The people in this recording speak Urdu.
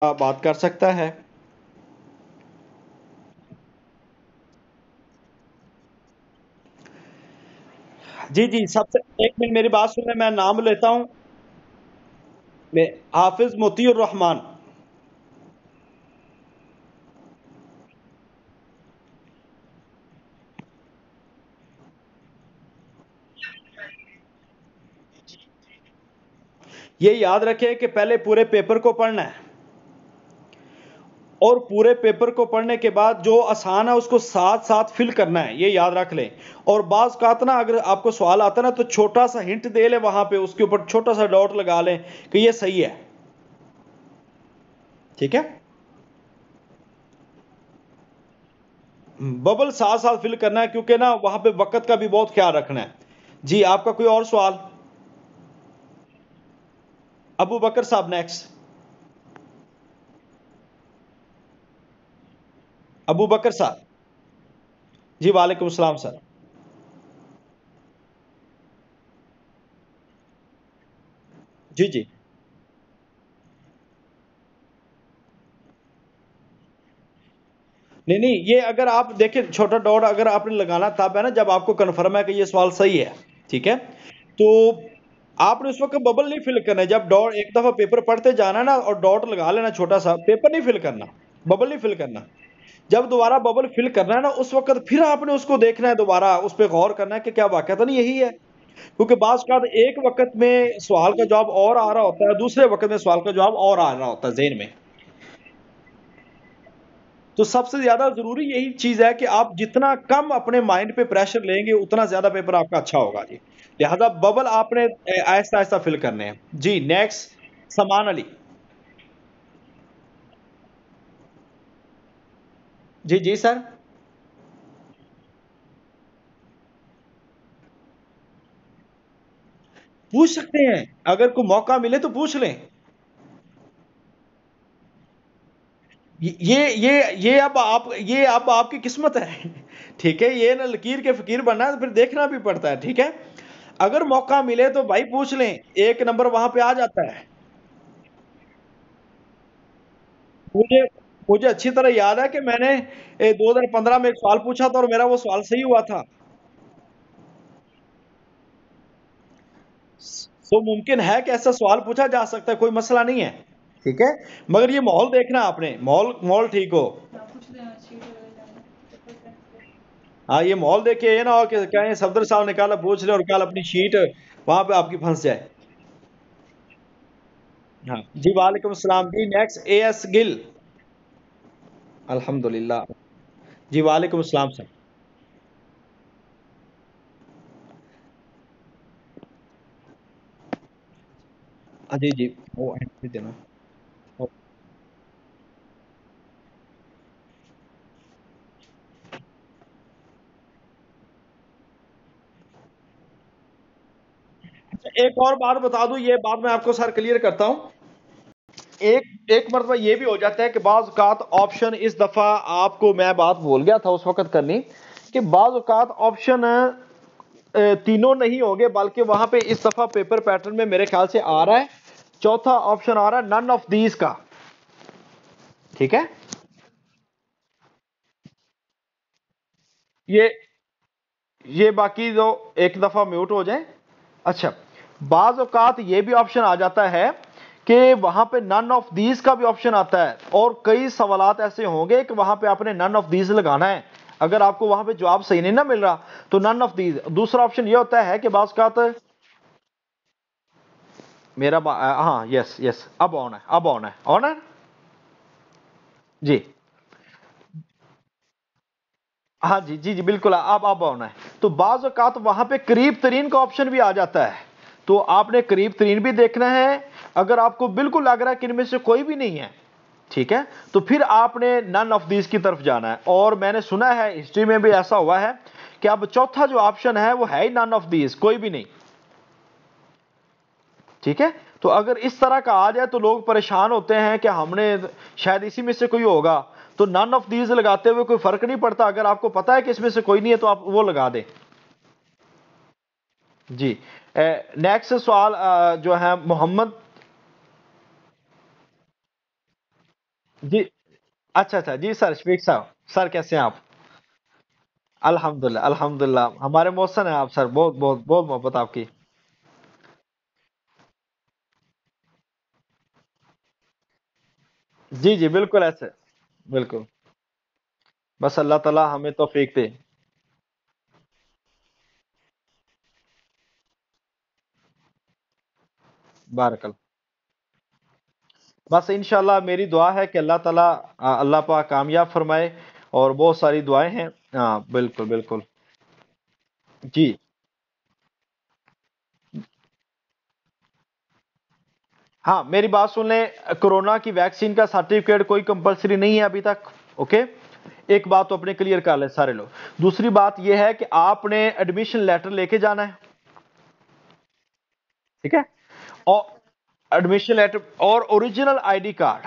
بات کر سکتا ہے۔ جی جی، سب سے ایک منٹ میری بات سنیں، میں نام لیتا ہوں۔ میں حافظ موتی الرحمان۔ یہ یاد رکھیں کہ پہلے پورے پیپر کو پڑھنا ہے، اور پورے پیپر کو پڑھنے کے بعد جو آسان ہے اس کو ساتھ ساتھ فل کرنا ہے، یہ یاد رکھ لیں۔ اور بعض اوقات نا اگر آپ کو سوال آتا ہے نا تو چھوٹا سا ہنٹ دے لیں، وہاں پہ اس کے اوپر چھوٹا سا ڈاٹ لگا لیں کہ یہ صحیح ہے۔ ٹھیک ہے، ببل ساتھ ساتھ فل کرنا ہے، کیونکہ نا وہاں پہ وقت کا بھی بہت خیال رکھنا ہے۔ جی، آپ کا کوئی اور سوال؟ ابو بکر صاحب نیکسٹ۔ ابو بکر صاحب۔ جی وعلیکم السلام سر۔ جی جی، نہیں نہیں، یہ اگر آپ دیکھیں چھوٹا ڈاٹ اگر آپ نے لگانا تب ہے نا جب آپ کو کنفرم ہے کہ یہ سوال صحیح ہے۔ ٹھیک ہے، تو آپ نے اس وقت ببل نہیں فل کرنا ہے، جب ڈاٹ ایک دفعہ پیپر پڑھتے جانا ہے نا اور ڈاٹ لگا لینا چھوٹا سا، پیپر نہیں فل کرنا، ببل نہیں فل کرنا۔ جب دوبارہ ببل فل کرنا ہے نا اس وقت پھر آپ نے اس کو دیکھنا ہے، دوبارہ اس پہ غور کرنا ہے کہ کیا واقعہ نہیں یہی ہے، کیونکہ بعض اوقات ایک وقت میں سوال کا جواب اور آ رہا ہوتا ہے، دوسرے وقت میں سوال کا جواب اور آ رہا ہوتا ہے ذہن میں۔ تو سب سے زیادہ ضروری یہی چیز ہے کہ آپ جتنا کم اپنے مائنڈ پہ پریشر لیں گے اتنا زیادہ پیپر آپ کا اچھا ہوگا جی۔ لہذا ببل آپ نے آہستہ آہستہ فل کرنے ہیں۔ جی نیکسٹ، سمان علی۔ جی جی سر، پوچھ سکتے ہیں، اگر کوئی موقع ملے تو پوچھ لیں۔ یہ اب آپ کی قسمت ہے ٹھیک ہے، یہ نہ لکیر کے فقیر بننا ہے تو پھر دیکھنا بھی پڑتا ہے۔ ٹھیک ہے، اگر موقع ملے تو بھائی پوچھ لیں، ایک نمبر وہاں پہ آ جاتا ہے۔ مجھے مجھے اچھی طرح یاد ہے کہ میں نے 2015 میں ایک سوال پوچھا تھا اور میرا وہ سوال صحیح ہوا تھا۔ تو ممکن ہے کہ ایسا سوال پوچھا جا سکتا ہے، کوئی مسئلہ نہیں ہے۔ ٹھیک ہے، مگر یہ ماحول دیکھنا آپ نے، ماحول ٹھیک ہو۔ ہاں، یہ ماحول دیکھے، یہ نہ ہو کہ کہیں صفدر صاحب نے کل پوچھ لے اور کل اپنی شیٹ وہاں پہ آپ کی پھنس جائے۔ ہاں جی، وعلیکم السلام جی، نیکسٹ اے ایس گل۔ الحمدللہ۔ جی وعلیکم السلام سر۔ جی جی، وہ دینا۔ ایک اور بات بتا دوں، یہ بات میں آپ کو سر کلیئر کرتا ہوں۔ ایک ایک مرتبہ یہ بھی ہو جاتا ہے کہ بعض اوقات آپشن، اس دفعہ آپ کو میں بات بھول گیا تھا اس وقت کرنی، کہ بعض اوقات آپشن تینوں نہیں ہوں گے، بلکہ وہاں پہ اس دفعہ پیپر پیٹرن میں میرے خیال سے آ رہا ہے چوتھا آپشن آ رہا ہے نن آف دیز کا۔ ٹھیک ہے، یہ یہ باقی جو ایک دفعہ میوٹ ہو جائیں۔ اچھا، بعض اوقات یہ بھی آپشن آ جاتا ہے کہ وہاں پہ نن آف دیز کا بھی آپشن آتا ہے، اور کئی سوالات ایسے ہوں گے کہ وہاں پہ آپ نے نن آف دیز لگانا ہے، اگر آپ کو وہاں پہ جواب صحیح نہیں نہ مل رہا تو نن آف دیز۔ دوسرا آپشن یہ ہوتا ہے کہ بعض اوقات ہاں یس یس، اب آن ہے، اب آن ہے، آن ہے جی۔ ہاں جی جی جی بالکل، اب آنا ہے تو بعض اوقات وہاں پہ قریب ترین کا آپشن بھی آ جاتا ہے، تو آپ نے قریب ترین بھی دیکھنا ہے۔ اگر آپ کو بالکل لگ رہا ہے کہ ان میں سے کوئی بھی نہیں ہے، ٹھیک ہے، تو پھر آپ نے نن آف دیز کی طرف جانا ہے۔ اور میں نے سنا ہے ہسٹری میں بھی ایسا ہوا ہے کہ اب چوتھا جو آپشن ہے وہ ہے ہی نن آف دیز، کوئی بھی نہیں۔ ٹھیک ہے، تو اگر اس طرح کا آ جائے تو لوگ پریشان ہوتے ہیں کہ ہم نے شاید اسی میں سے کوئی ہوگا، تو نن آف دیز لگاتے ہوئے کوئی فرق نہیں پڑتا، اگر آپ کو پتا ہے کہ اس میں سے کوئی نہیں ہے تو آپ وہ لگا دیں۔ جی، نیکسٹ سوال جو ہے محمد۔ جی اچھا اچھا، جی سر شفیق صاحب، سر کیسے ہیں آپ؟ الحمدللہ الحمدللہ، ہمارے محسن ہیں آپ سر، بہت بہت بہت محبت آپ کی۔ جی جی بالکل ایسے، بالکل، بس اللہ تعالی ہمیں توفیق دے۔ بارک اللہ، بس انشاءاللہ میری دعا ہے کہ اللہ تعالی اللہ پاک کامیاب فرمائے، اور بہت ساری دعائیں ہیں۔ ہاں بالکل بالکل۔ جی ہاں میری بات سن لیں، کورونا کی ویکسین کا سرٹیفکیٹ کوئی کمپلسری نہیں ہے ابھی تک، اوکے؟ ایک بات تو اپنے کلیئر کر لیں سارے لوگ۔ دوسری بات یہ ہے کہ آپ نے ایڈمیشن لیٹر لے کے جانا ہے، ٹھیک ہے؟ اور ایڈمیشن لیٹر اور اوریجنل آئی ڈی کارڈ،